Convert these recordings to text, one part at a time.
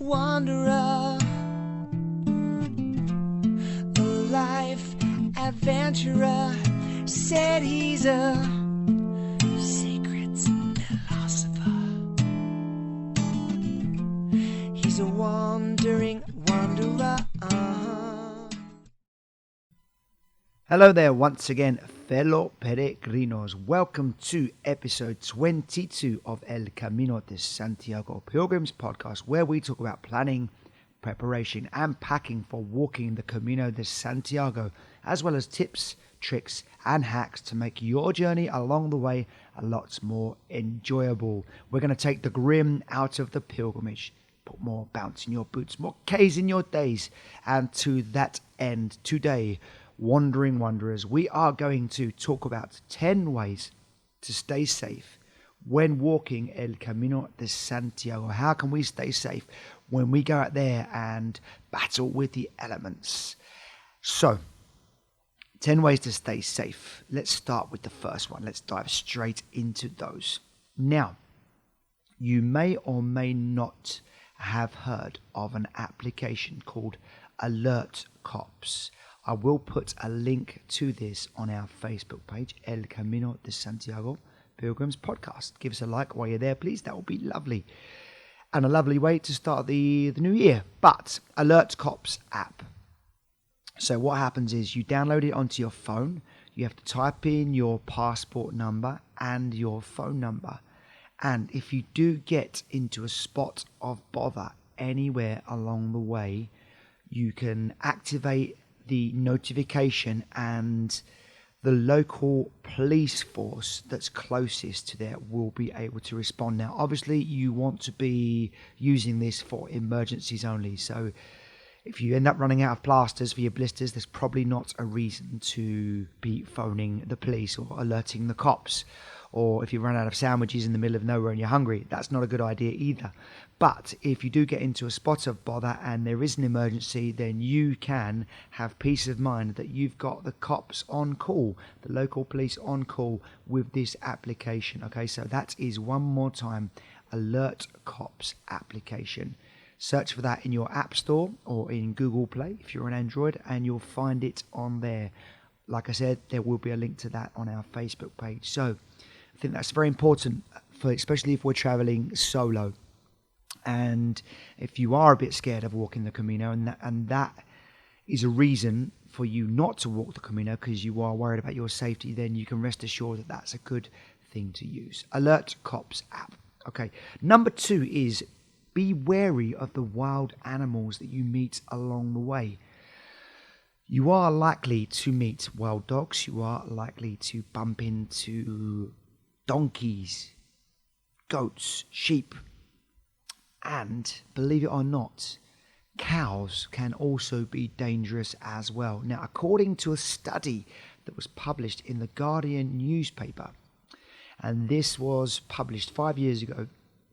wanderer, a life adventurer, said he's a secret philosopher. He's a wandering wanderer. Hello there once again, fellow peregrinos. Welcome to episode 22 of El Camino de Santiago Pilgrims podcast, where we talk about planning, preparation and packing for walking the Camino de Santiago, as well as tips, tricks and hacks to make your journey along the way a lot more enjoyable. We're going to take the grim out of the pilgrimage, put more bounce in your boots, more K's in your days, and to that end, today, Wandering Wanderers, we are going to talk about 10 ways to stay safe when walking El Camino de Santiago. How can we stay safe when we go out there and battle with the elements? So, 10 ways to stay safe. Let's start with the first one. Let's dive straight into those. Now, you may or may not have heard of an application called Alert Cops. I will put a link to this on our Facebook page, El Camino de Santiago Pilgrims Podcast. Give us a like while you're there, please. That would be lovely. And a lovely way to start the new year. But Alert Cops app. So what happens is you download it onto your phone. You have to type in your passport number and your phone number. And if you do get into a spot of bother anywhere along the way, you can activate the notification and the local police force that's closest to there will be able to respond. Now, obviously, you want to be using this for emergencies only. So if you end up running out of plasters for your blisters, there's probably not a reason to be phoning the police or alerting the cops. Or if you run out of sandwiches in the middle of nowhere and you're hungry, that's not a good idea either. But if you do get into a spot of bother and there is an emergency, then you can have peace of mind that you've got the cops on call, the local police on call with this application. Okay, so that is one more time, Alert Cops application. Search for that in your App Store or in Google Play if you're on Android, and you'll find it on there. Like I said, there will be a link to that on our Facebook page. So I think that's very important, for especially if we're traveling solo. And if you are a bit scared of walking the Camino, and that is a reason for you not to walk the Camino because you are worried about your safety, then you can rest assured that that's a good thing to use. Alert Cops app. Okay. Number 2 is be wary of the wild animals that you meet along the way. You are likely to meet wild dogs. You are likely to bump into donkeys, goats, sheep, and believe it or not, cows can also be dangerous as well. Now, according to a study that was published in the Guardian newspaper, and this was published 5 years ago,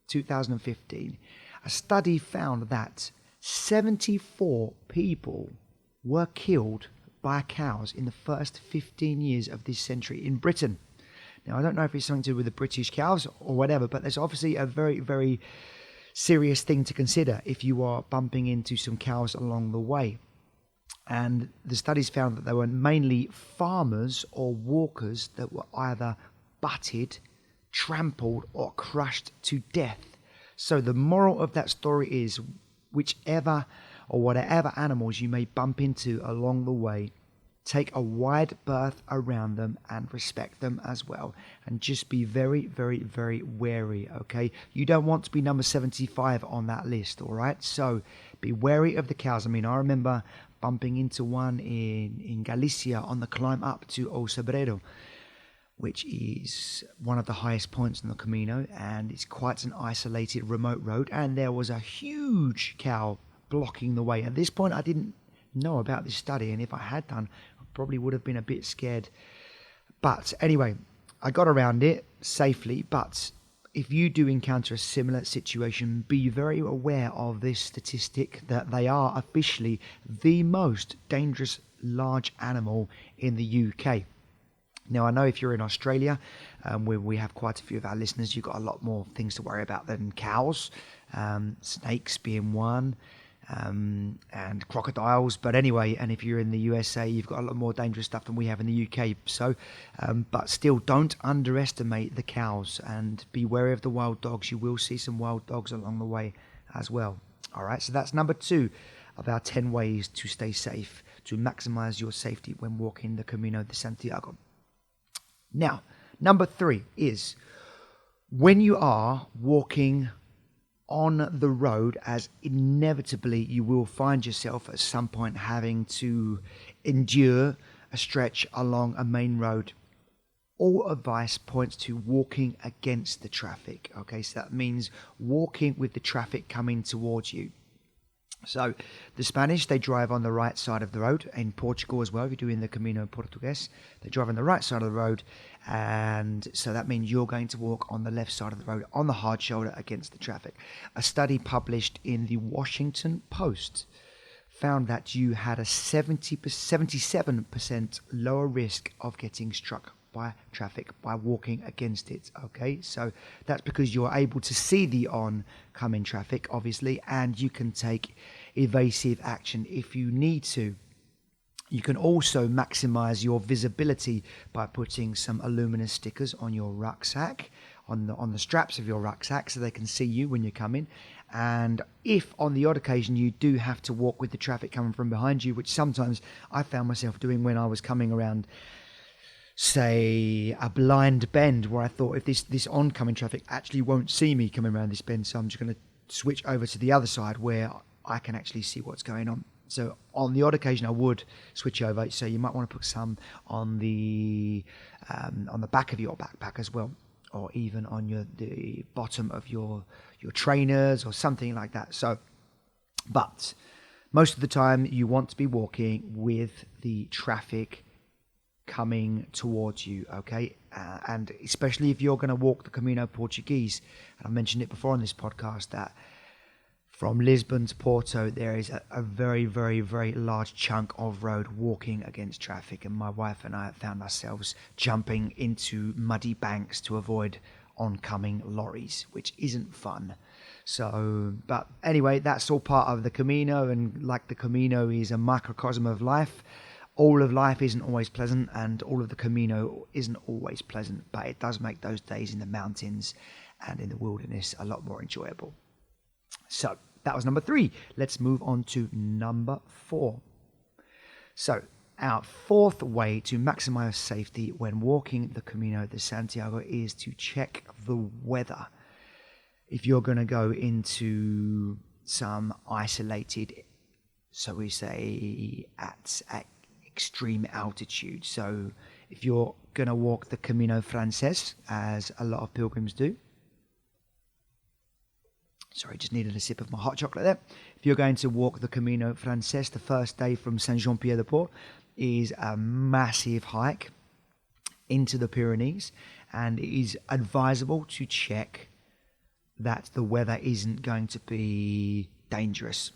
2015, a study found that 74 people were killed by cows in the first 15 years of this century in Britain. Now, I don't know if it's something to do with the British cows or whatever, but there's obviously a very, very serious thing to consider if you are bumping into some cows along the way. And the studies found that they were mainly farmers or walkers that were either butted, trampled, or crushed to death. So the moral of that story is, whichever or whatever animals you may bump into along the way, take a wide berth around them and respect them as well. And just be very, very, very wary, okay? You don't want to be number 75 on that list, all right? So be wary of the cows. I mean, I remember bumping into one in Galicia on the climb up to O Sobrero, which is one of the highest points in the Camino, and it's quite an isolated, remote road. And there was a huge cow blocking the way. At this point, I didn't know about this study, and if I had done, I probably would have been a bit scared. But anyway, I got around it safely. But if you do encounter a similar situation, be very aware of this statistic that they are officially the most dangerous large animal in the UK. Now, I know if you're in Australia, where we have quite a few of our listeners, you've got a lot more things to worry about than cows, snakes being one, and crocodiles. But anyway, and if you're in the USA, you've got a lot more dangerous stuff than we have in the UK. So, but still, don't underestimate the cows and be wary of the wild dogs. You will see some wild dogs along the way as well. All right, so that's number 2 of our 10 ways to stay safe, to maximize your safety when walking the Camino de Santiago. Now, number 3 is when you are walking on the road, as inevitably you will find yourself at some point having to endure a stretch along a main road. All advice points to walking against the traffic. Okay, so that means walking with the traffic coming towards you. So the Spanish, they drive on the right side of the road. In Portugal as well, if you're doing the Camino Portugues, they drive on the right side of the road. And so that means you're going to walk on the left side of the road, on the hard shoulder against the traffic. A study published in the Washington Post found that you had a 77% lower risk of getting struck by traffic by walking against it. Okay, so that's because you're able to see the oncoming traffic, obviously, and you can take evasive action if you need to. You can also maximize your visibility by putting some luminous stickers on your rucksack, on the straps of your rucksack, so they can see you when you're coming. And if on the odd occasion you do have to walk with the traffic coming from behind you, which sometimes I found myself doing when I was coming around, say, a blind bend, where I thought if this oncoming traffic actually won't see me coming around this bend, so I'm just going to switch over to the other side where I can actually see what's going on. So on the odd occasion, I would switch over. So you might want to put some on the back of your backpack as well, or even on the bottom of your trainers or something like that. So, but most of the time, you want to be walking with the traffic coming towards you, okay? And especially if you're going to walk the Camino Portuguese, and I mentioned it before on this podcast, that from Lisbon to Porto, there is a very, very, very large chunk of road walking against traffic, and my wife and I found ourselves jumping into muddy banks to avoid oncoming lorries, which isn't fun. So, but anyway, that's all part of the Camino, and like the Camino is a microcosm of life, all of life isn't always pleasant, and all of the Camino isn't always pleasant, but it does make those days in the mountains and in the wilderness a lot more enjoyable. So that was number 3. Let's move on to number 4. So our 4th way to maximize safety when walking the Camino de Santiago is to check the weather. If you're going to go into some isolated, so we say at extreme altitude. So if you're going to walk the Camino Frances, as a lot of pilgrims do, sorry, just needed a sip of my hot chocolate there. If you're going to walk the Camino Frances, the first day from Saint-Jean-Pied-de-Port is a massive hike into the Pyrenees, and it is advisable to check that the weather isn't going to be dangerous.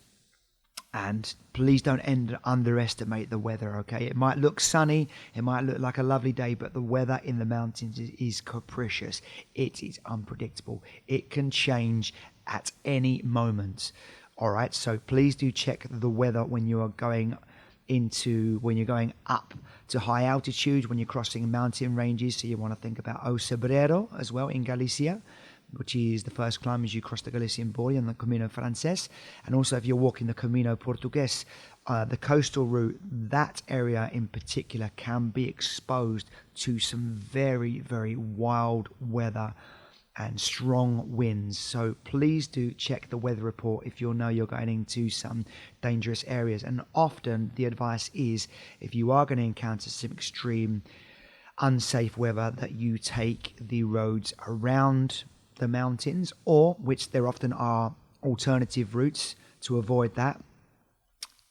And please don't underestimate the weather, okay? It might look sunny, it might look like a lovely day, but the weather in the mountains is capricious. It is unpredictable. It can change at any moment. All right, so please do check the weather when you are going up to high altitude, when you're crossing mountain ranges. So you want to think about O Cebreiro as well in Galicia, which is the first climb as you cross the Galician border on the Camino Frances. And also if you're walking the Camino Portugues, the coastal route, that area in particular can be exposed to some very, very wild weather and strong winds. So please do check the weather report if you know you're going into some dangerous areas. And often the advice is, if you are going to encounter some extreme unsafe weather, that you take the roads around the mountains, or which there often are alternative routes to avoid that,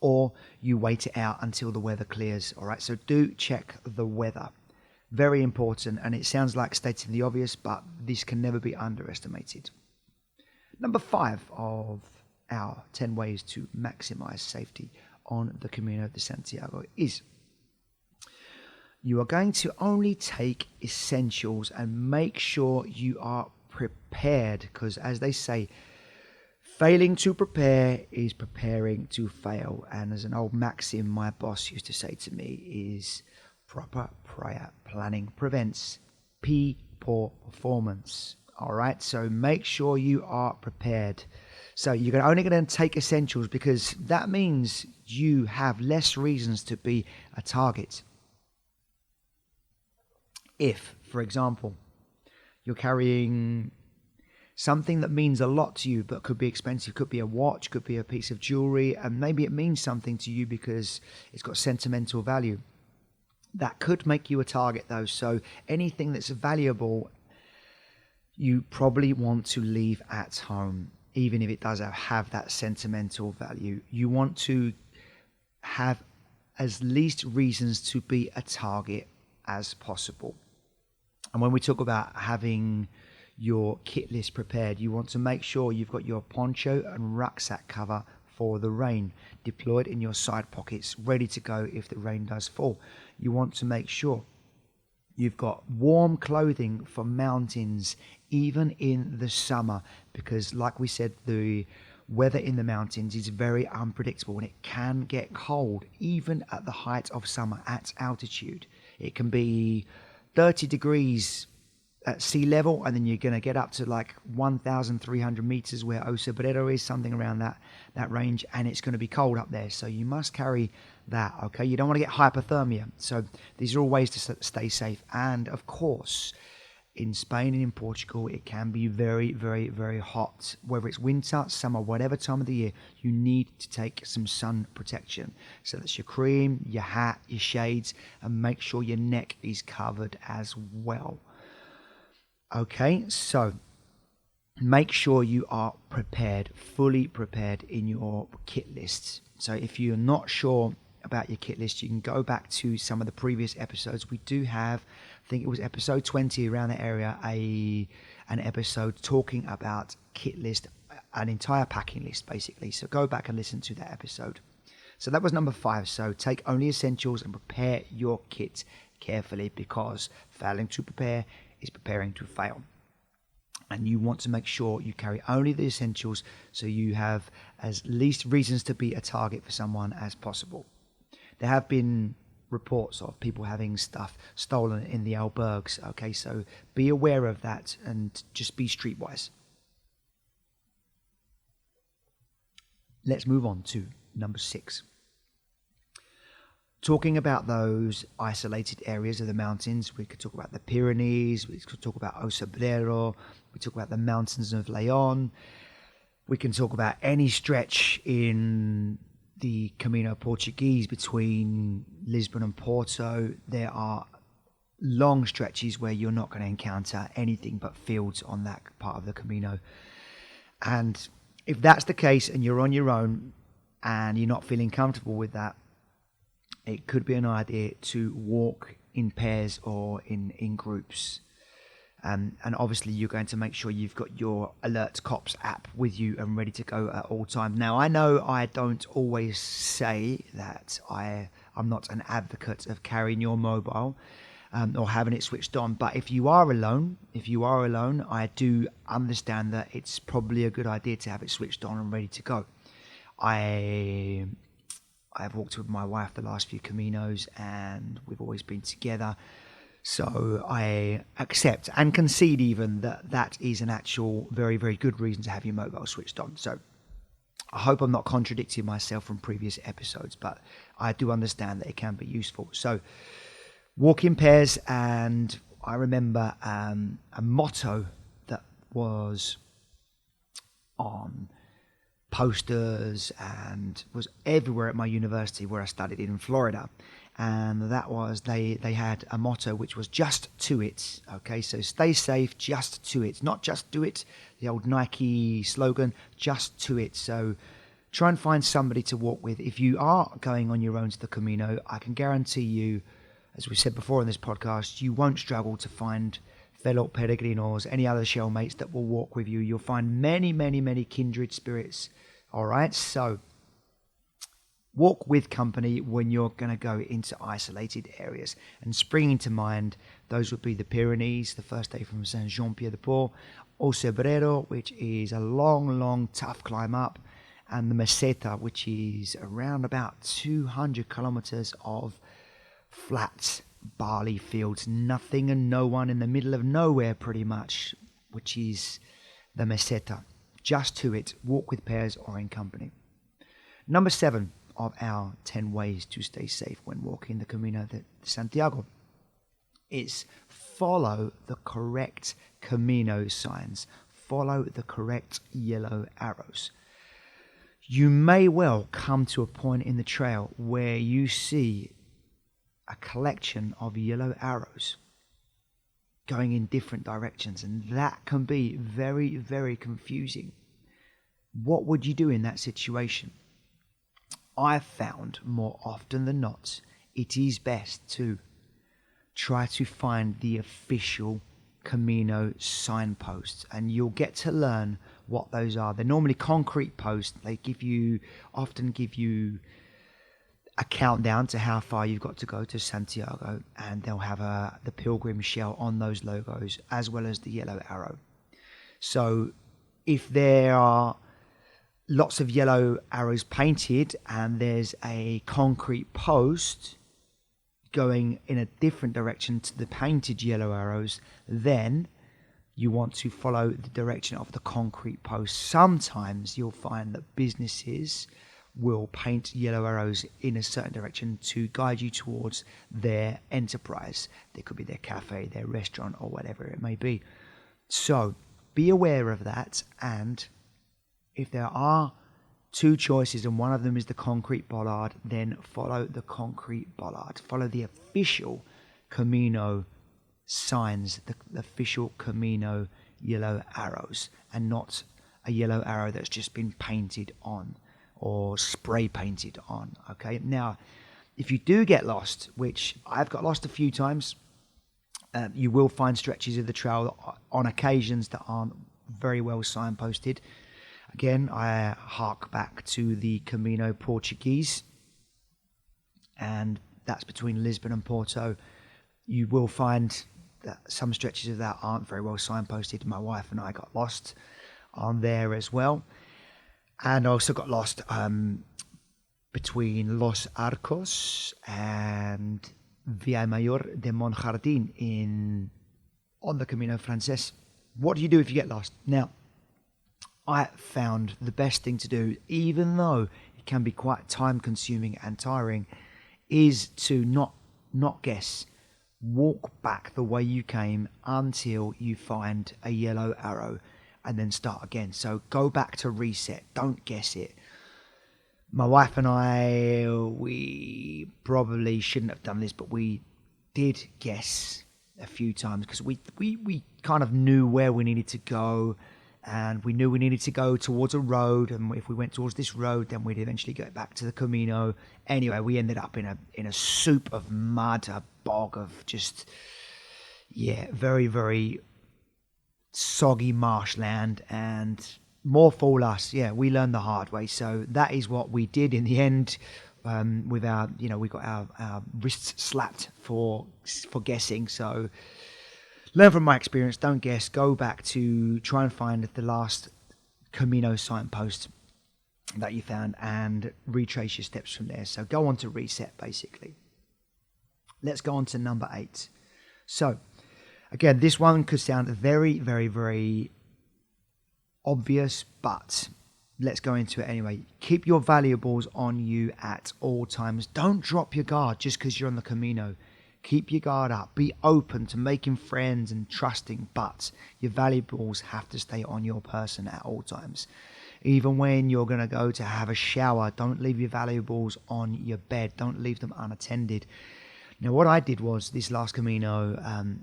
or you wait it out until the weather clears. All right, so do check the weather. Very important, and it sounds like stating the obvious, but this can never be underestimated. Number 5 of our 10 ways to maximize safety on the Camino de Santiago is You are going to only take essentials and make sure you are prepared, because as they say, failing to prepare is preparing to fail. And as an old maxim my boss used to say to me is, proper prior planning prevents poor performance. All right, so make sure you are prepared. So you're only going to take essentials because that means you have less reasons to be a target. If, for example, you're carrying something that means a lot to you but could be expensive, could be a watch, could be a piece of jewelry, and maybe it means something to you because it's got sentimental value, that could make you a target though. So anything that's valuable, you probably want to leave at home, even if it does have that sentimental value. You want to have as least reasons to be a target as possible. And when we talk about having your kit list prepared, you want to make sure you've got your poncho and rucksack cover for the rain deployed in your side pockets, ready to go if the rain does fall. You want to make sure you've got warm clothing for mountains, even in the summer, because like we said, the weather in the mountains is very unpredictable and it can get cold even at the height of summer at altitude. It can be 30 degrees at sea level, and then you're going to get up to like 1,300 meters where Osobredo is, something around that range, and it's going to be cold up there. So you must carry that, okay? You don't want to get hypothermia. So these are all ways to stay safe. And of course, in Spain and in Portugal, it can be very, very, very hot. Whether it's winter, summer, whatever time of the year, you need to take some sun protection. So that's your cream, your hat, your shades, and make sure your neck is covered as well. Okay, so make sure you are prepared, fully prepared in your kit lists. So if you're not sure about your kit list, you can go back to some of the previous episodes. We do have, I think it was episode 20, around that area, an episode talking about kit list, an entire packing list basically. So go back and listen to that episode. So that was number 5. So take only essentials and prepare your kit carefully, because failing to prepare is preparing to fail. And you want to make sure you carry only the essentials so you have as least reasons to be a target for someone as possible. There have been reports of people having stuff stolen in the albergues, okay, so be aware of that and just be streetwise. Let's move on to number 6. Talking about those isolated areas of the mountains, we could talk about the Pyrenees, we could talk about Osobredo, we talk about the mountains of Leon, we can talk about any stretch in the Camino Portuguese between Lisbon and Porto. There are long stretches where you're not going to encounter anything but fields on that part of the Camino. And if that's the case and you're on your own and you're not feeling comfortable with that, it could be an idea to walk in pairs or in groups. And obviously you're going to make sure you've got your Alert Cops app with you and ready to go at all times. Now, I know I don't always say that I'm not an advocate of carrying your mobile or having it switched on, but if you are alone, I do understand that it's probably a good idea to have it switched on and ready to go. I've walked with my wife the last few Caminos and we've always been together. So I accept and concede even that is an actual very, very good reason to have your mobile switched on. So I hope I'm not contradicting myself from previous episodes, but I do understand that it can be useful. So walk in pairs, and I remember a motto that was on posters and was everywhere at my university where I studied in Florida, and that was they had a motto which was just to it. Okay, so stay safe, just to it, not just do it, the old Nike slogan, just to it. So try and find somebody to walk with. If you are going on your own to the Camino, I can guarantee you, as we said before in this podcast, you won't struggle to find fellow peregrinos, any other shell mates that will walk with you. You'll find many, many, many kindred spirits. All right, so Walk with company when you're going to go into isolated areas. And springing to mind, those would be the Pyrenees, the first day from Saint-Jean-Pied-de-Port, O Cebreiro, which is a long, tough climb up, and the Meseta, which is around about 200 kilometers of flat barley fields, nothing and no one in the middle of nowhere pretty much, which is the Meseta. Just to it, walk with pairs or in company. Number 7 of our 10 ways to stay safe when walking the Camino de Santiago is follow the correct Camino signs. Follow the correct yellow arrows. You may well come to a point in the trail where you see a collection of yellow arrows going in different directions, and that can be very, very confusing. What would you do in that situation? I've found more often than not, it is best to try to find the official Camino signposts, and you'll get to learn what those are. They're normally concrete posts. They often give you a countdown to how far you've got to go to Santiago, and they'll have the pilgrim shell on those logos as well as the yellow arrow. So if there are lots of yellow arrows painted and there's a concrete post going in a different direction to the painted yellow arrows, then you want to follow the direction of the concrete post. Sometimes you'll find that businesses will paint yellow arrows in a certain direction to guide you towards their enterprise. They could be their cafe, their restaurant, or whatever it may be. So be aware of that, and if there are two choices and one of them is the concrete bollard, then follow the concrete bollard. Follow the official Camino signs, the official Camino yellow arrows, and not a yellow arrow that's just been painted on or spray painted on. Okay, now if you do get lost, which I've got lost a few times, you will find stretches of the trail on occasions that aren't very well signposted. Again, I hark back to the Camino Portuguese, and that's between Lisbon and Porto. You will find that some stretches of that aren't very well signposted. My wife and I got lost on there as well. And I also got lost between Los Arcos and Villamayor de Monjardin on the Camino Frances. What do you do if you get lost? Now, I found the best thing to do, even though it can be quite time consuming and tiring, is to not guess. Walk back the way you came until you find a yellow arrow and then start again. So go back to reset. Don't guess it. My wife and I, we probably shouldn't have done this, but we did guess a few times because we kind of knew where we needed to go, and we knew we needed to go towards a road, and if we went towards this road, then we'd eventually get back to the Camino. Anyway, we ended up in a soup of mud, a bog of just, very, very soggy marshland, and more fool us. We learned the hard way. So that is what we did in the end. With our, we got our wrists slapped for guessing. So learn from my experience. Don't guess. Go back to try and find the last Camino signpost that you found and retrace your steps from there. So go on to reset, basically. Let's go on to number 8. So again, this one could sound very, very, very obvious, but let's go into it anyway. Keep your valuables on you at all times. Don't drop your guard just because you're on the Camino. Keep your guard up. Be open to making friends and trusting, but your valuables have to stay on your person at all times. Even when you're going to go to have a shower, don't leave your valuables on your bed. Don't leave them unattended. Now, what I did was, this last Camino,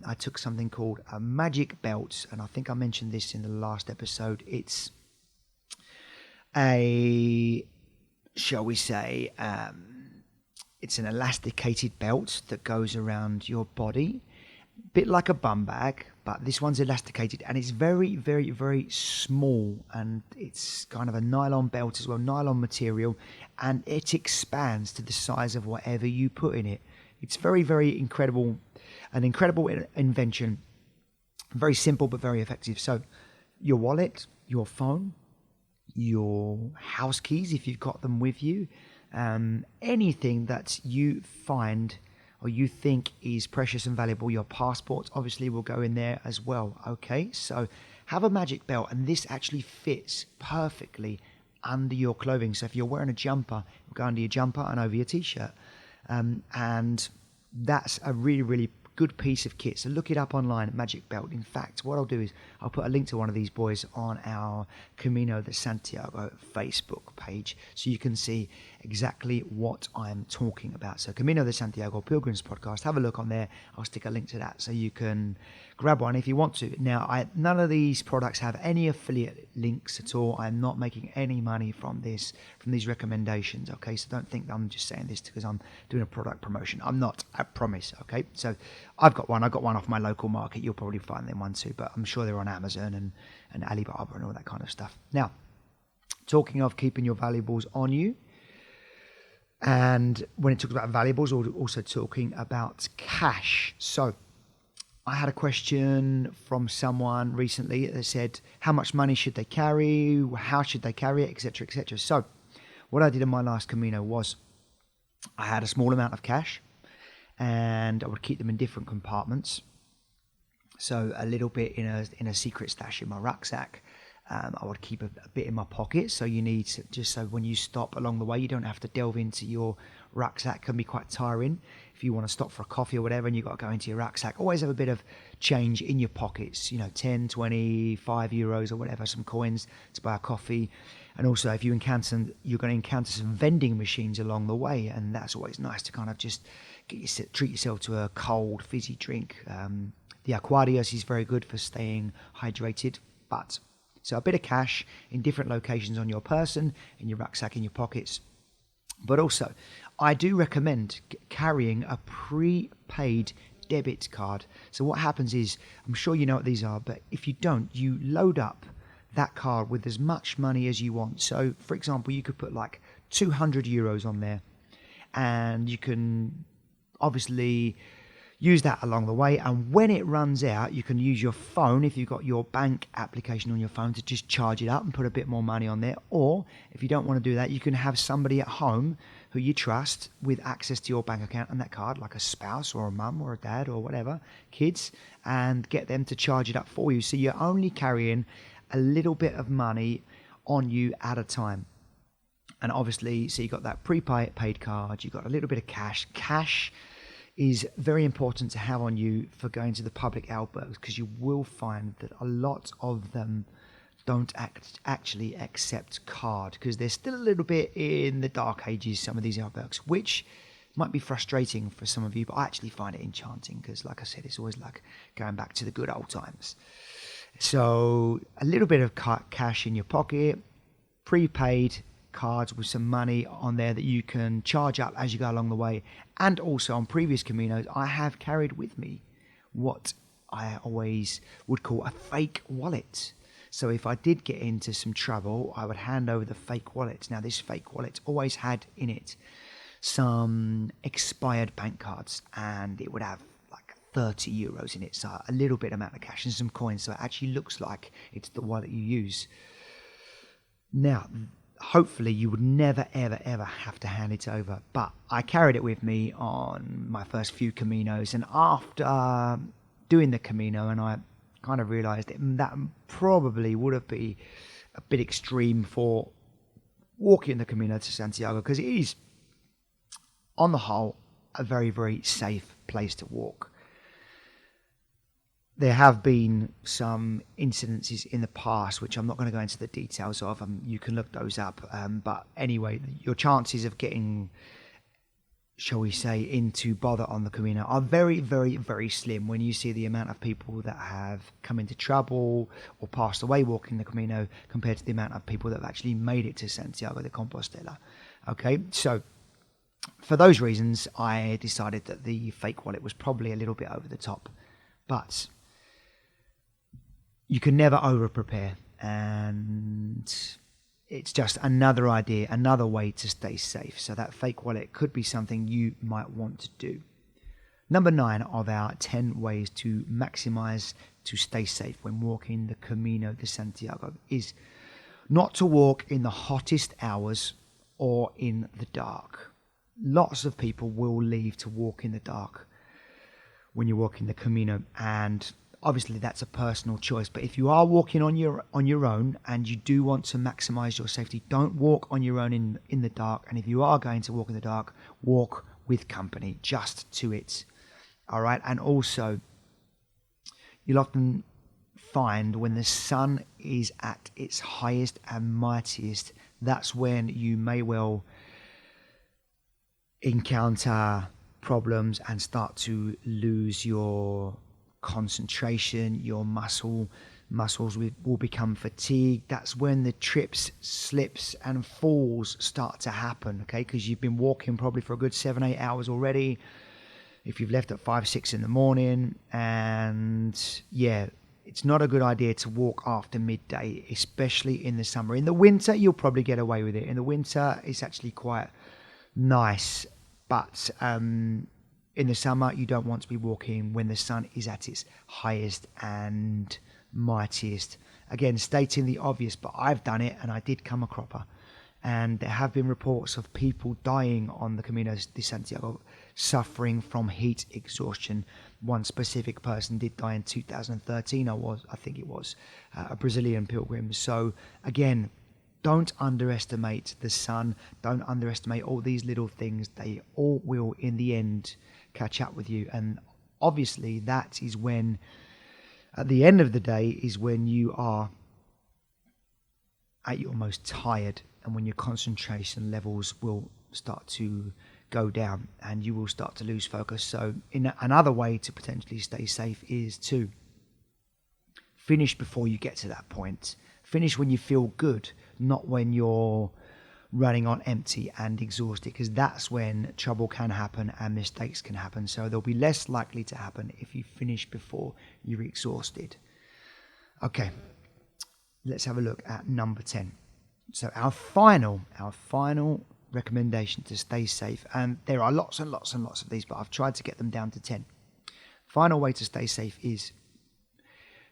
I took something called a magic belt, and I think I mentioned this in the last episode. It's shall we say, it's an elasticated belt that goes around your body, a bit like a bum bag, but this one's elasticated and it's very, very, very small, and it's kind of a nylon belt as well, nylon material, and it expands to the size of whatever you put in it. It's very, very incredible, an incredible invention. Very simple but very effective. So your wallet, your phone, your house keys if you've got them with you, anything that you find or you think is precious and valuable, your passport obviously will go in there as well. Okay, so have a magic belt, and this actually fits perfectly under your clothing. So if you're wearing a jumper, it'll go under your jumper and over your t-shirt, and that's a really, really good piece of kit. So look it up online, magic belt. In fact, what I'll do is I'll put a link to one of these boys on our Camino de Santiago Facebook page so you can see exactly what I'm talking about. So Camino de Santiago Pilgrims Podcast, have a look on there. I'll stick a link to that so you can grab one if you want to. Now, none of these products have any affiliate links at all. I'm not making any money from these recommendations, okay? So don't think that I'm just saying this because I'm doing a product promotion. I'm not, I promise, okay? So I got one off my local market. You'll probably find them one too, but I'm sure they're on Amazon and Alibaba and all that kind of stuff. Now, talking of keeping your valuables on you, and when it talks about valuables, we're also talking about cash. So I had a question from someone recently that said, how much money should they carry? How should they carry it, etc., etc. So what I did in my last Camino was I had a small amount of cash, and I would keep them in different compartments. So a little bit in a secret stash in my rucksack. I would keep a bit in my pocket. So you need to, just so when you stop along the way, you don't have to delve into your rucksack. It can be quite tiring if you want to stop for a coffee or whatever and you've got to go into your rucksack. Always have a bit of change in your pockets, 10, 20, €5 or whatever, some coins to buy a coffee. And also if you're going to encounter some vending machines along the way, and that's always nice to kind of just treat yourself to a cold fizzy drink. The Aquarius is very good for staying hydrated, so a bit of cash in different locations on your person, in your rucksack, in your pockets. But also, I do recommend carrying a prepaid debit card. So what happens is, I'm sure you know what these are, but if you don't, you load up that card with as much money as you want. So, for example, you could put like €200 on there, and you can obviously use that along the way, and when it runs out, you can use your phone, if you've got your bank application on your phone, to just charge it up and put a bit more money on there. Or if you don't want to do that, you can have somebody at home who you trust with access to your bank account and that card, like a spouse or a mum or a dad or whatever, kids, and get them to charge it up for you. So you're only carrying a little bit of money on you at a time. And obviously, so you got that prepaid card, you got a little bit of cash. Cash is very important to have on you for going to the public albergues, because you will find that a lot of them don't actually accept card, because they're still a little bit in the dark ages, some of these albergues, which might be frustrating for some of you, but I actually find it enchanting because, like I said, it's always like going back to the good old times. So a little bit of cash in your pocket, prepaid cards with some money on there that you can charge up as you go along the way. And also on previous Caminos, I have carried with me what I always would call a fake wallet. So if I did get into some trouble, I would hand over the fake wallet. Now this fake wallet always had in it some expired bank cards, and it would have like €30 in it, so a little bit amount of cash and some coins, so it actually looks like it's the wallet you use. Now hopefully you would never, ever, ever have to hand it over. But I carried it with me on my first few Caminos. And after doing the Camino, and I kind of realised that probably would have been a bit extreme for walking the Camino to Santiago, because it is, on the whole, a very, very safe place to walk. There have been some incidences in the past, which I'm not going to go into the details of. You can look those up. But anyway, your chances of getting, shall we say, into bother on the Camino are very, very, very slim when you see the amount of people that have come into trouble or passed away walking the Camino compared to the amount of people that have actually made it to Santiago de Compostela. Okay, so for those reasons, I decided that the fake wallet was probably a little bit over the top. But you can never over prepare, and it's just another idea, another way to stay safe. So that fake wallet could be something you might want to do. Number 9 of our 10 ways to maximize to stay safe when walking the Camino de Santiago is not to walk in the hottest hours or in the dark. Lots of people will leave to walk in the dark when you're walking the Camino, and obviously that's a personal choice. But if you are walking on your own and you do want to maximize your safety, don't walk on your own in the dark. And if you are going to walk in the dark, walk with company, just to it. All right. And also, you'll often find when the sun is at its highest and mightiest, that's when you may well encounter problems and start to lose your concentration. Your muscles will become fatigued. That's when the trips, slips and falls start to happen, okay? Because you've been walking probably for a good 7-8 hours already, if you've left at 5-6 in the morning. And yeah, it's not a good idea to walk after midday, especially in the summer. In the winter, you'll probably get away with it. In the winter, it's actually quite nice. But in the summer, you don't want to be walking when the sun is at its highest and mightiest. Again, stating the obvious, but I've done it and I did come a cropper. And there have been reports of people dying on the Camino de Santiago, suffering from heat exhaustion. One specific person did die in 2013, I think it was, a Brazilian pilgrim. So again, don't underestimate the sun. Don't underestimate all these little things. They all will, in the end, catch up with you. And obviously, that is when, at the end of the day, is when you are at your most tired and when your concentration levels will start to go down and you will start to lose focus. So another way to potentially stay safe is to finish before you get to that point. Finish when you feel good, not when you're running on empty and exhausted, because that's when trouble can happen and mistakes can happen. So they'll be less likely to happen if you finish before you're exhausted. Okay, let's have a look at number 10. So our final recommendation to stay safe, and there are lots and lots and lots of these, but I've tried to get them down to 10. Final way to stay safe is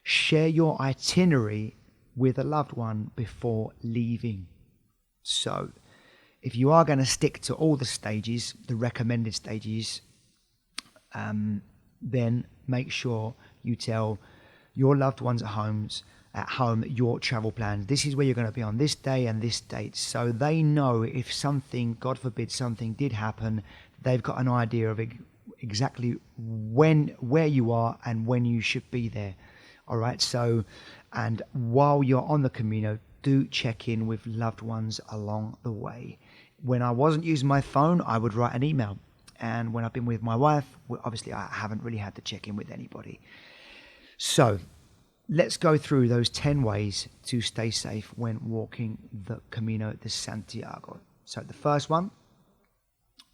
share your itinerary with a loved one before leaving. So if you are going to stick to all the stages, the recommended stages, then make sure you tell your loved ones at home your travel plans. This is where you're going to be on this day and this date, so they know if something, God forbid, something did happen, they've got an idea of exactly where you are and when you should be there. All right. So, and while you're on the Camino, do check in with loved ones along the way. When I wasn't using my phone, I would write an email. And when I've been with my wife, obviously I haven't really had to check in with anybody. So let's go through those 10 ways to stay safe when walking the Camino de Santiago. So the first one,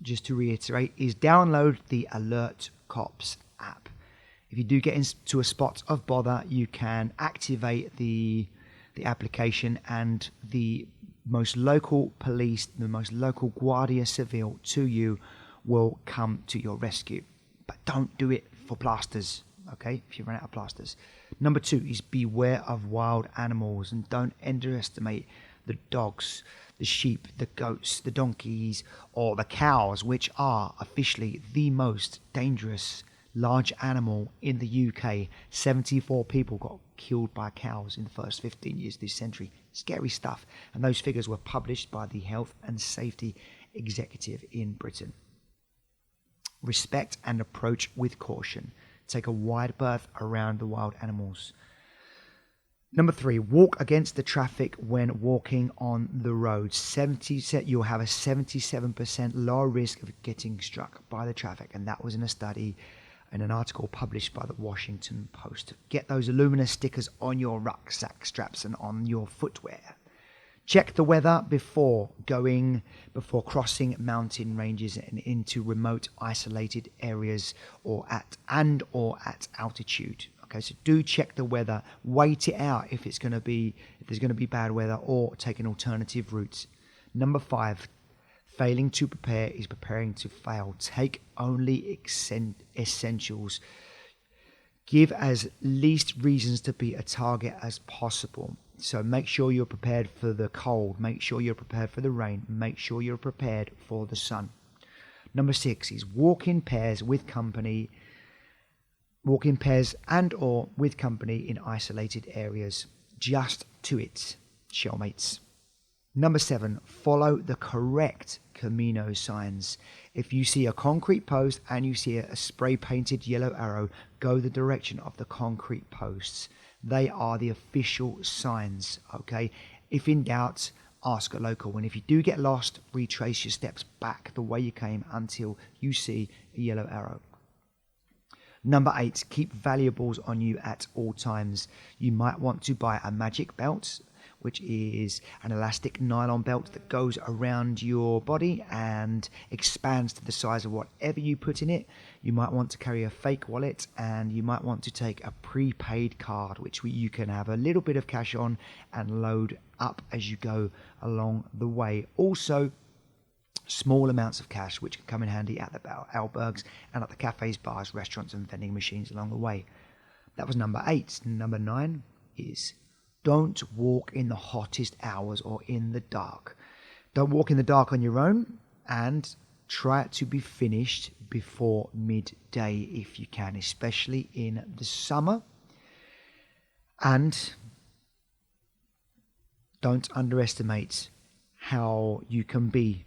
just to reiterate, is download the Alert Cops app. If you do get into a spot of bother, you can activate the application, and the most local police, the most local Guardia Civil to you will come to your rescue. But don't do it for plasters, okay, if you run out of plasters. Number 2 is beware of wild animals, and don't underestimate the dogs, the sheep, the goats, the donkeys, or the cows, which are officially the most dangerous large animal in the UK. 74 people got killed by cows in the first 15 years of this century. Scary stuff. And those figures were published by the Health and Safety Executive in Britain. Respect and approach with caution. Take a wide berth around the wild animals. Number 3, walk against the traffic when walking on the road. You'll have a 77% lower risk of getting struck by the traffic. And that was in a study, in an article published by the Washington Post. Get those luminous stickers on your rucksack straps and on your footwear. Check the weather before crossing mountain ranges and into remote isolated areas or at altitude. Okay, so do check the weather, wait it out if there's going to be bad weather, or take an alternative route. Number 5, failing to prepare is preparing to fail. Take only essentials. Give as least reasons to be a target as possible. So make sure you're prepared for the cold, make sure you're prepared for the rain, make sure you're prepared for the sun. Number 6 is walk in pairs and or with company in isolated areas. Just to it, shellmates. Number 7, follow the correct Camino signs. If you see a concrete post and you see a spray painted yellow arrow, go the direction of the concrete posts. They are the official signs, okay? If in doubt, ask a local. And if you do get lost, retrace your steps back the way you came until you see a yellow arrow. Number 8, keep valuables on you at all times. You might want to buy a magic belt, which is an elastic nylon belt that goes around your body and expands to the size of whatever you put in it. You might want to carry a fake wallet, and you might want to take a prepaid card, which you can have a little bit of cash on and load up as you go along the way. Also, small amounts of cash, which can come in handy at the albergs and at the cafes, bars, restaurants and vending machines along the way. That was number 8. Number 9 is don't walk in the hottest hours or in the dark. Don't walk in the dark on your own, and try to be finished before midday if you can, especially in the summer. And don't underestimate how you can be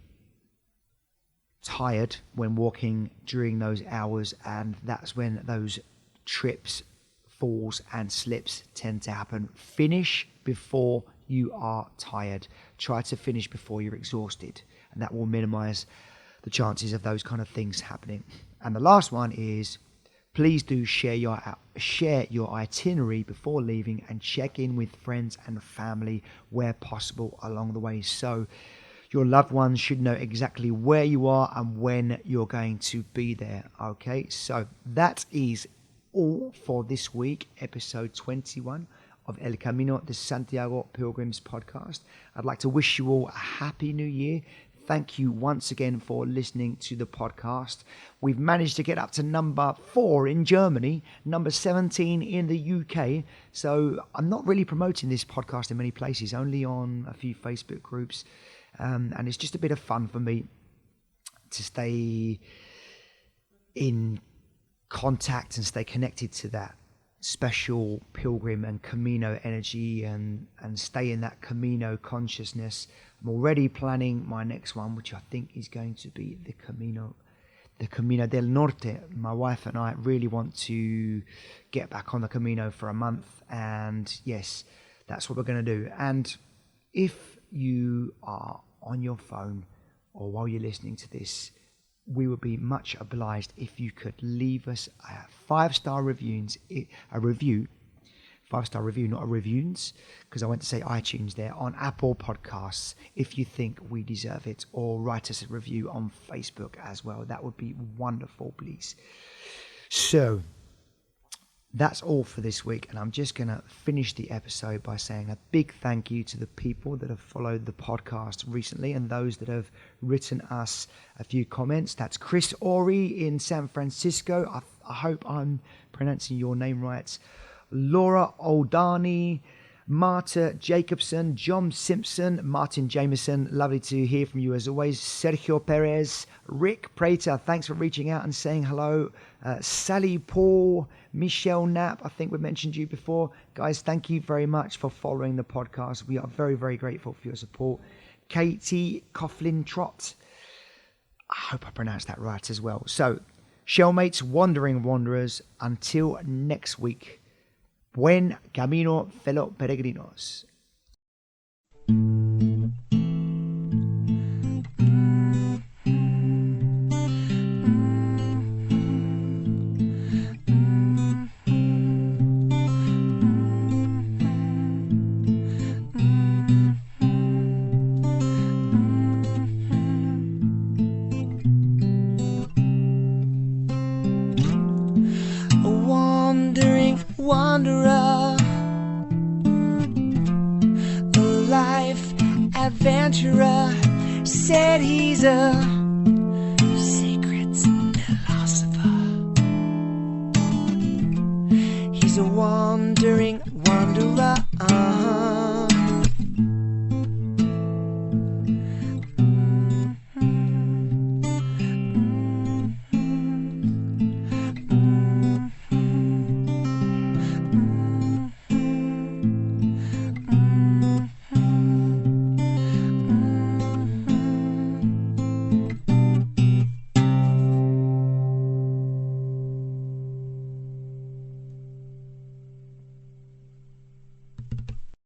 tired when walking during those hours, and that's when those trips, falls and slips tend to happen. Finish before you are tired. Try to finish before you're exhausted, and that will minimize the chances of those kind of things happening. And the last one is, please do share your itinerary before leaving, and check in with friends and family where possible along the way, so your loved ones should know exactly where you are and when you're going to be there. Okay, so that is all for this week, episode 21 of El Camino de Santiago Pilgrims podcast. I'd like to wish you all a happy new year. Thank you once again for listening to the podcast. We've managed to get up to number 4 in Germany, number 17 in the UK. So I'm not really promoting this podcast in many places, only on a few Facebook groups. And it's just a bit of fun for me to stay in contact and stay connected to that special pilgrim and Camino energy, and stay in that Camino consciousness. I'm already planning my next one, which I think is going to be the Camino del Norte. My wife and I really want to get back on the Camino for a month, and yes, that's what we're going to do. And if you are on your phone or while you're listening to this, we would be much obliged if you could leave us a 5-star review, not a reviews, because I went to say iTunes there, on Apple Podcasts, if you think we deserve it, or write us a review on Facebook as well. That would be wonderful, please. So that's all for this week, and I'm just going to finish the episode by saying a big thank you to the people that have followed the podcast recently and those that have written us a few comments. That's Chris Ori in San Francisco. I hope I'm pronouncing your name right. Laura Oldani, Marta Jacobson, John Simpson, Martin Jameson, lovely to hear from you as always. Sergio Perez, Rick Prater, thanks for reaching out and saying hello. Sally Paul, Michelle Knapp, I think we mentioned you before. Guys, thank you very much for following the podcast. We are very, very grateful for your support. Katie Coughlin Trott, I hope I pronounced that right as well. So, Shellmates, Wandering Wanderers, until next week. Buen camino, fellow peregrinos. Wandering wanderer, a life adventurer, said he's a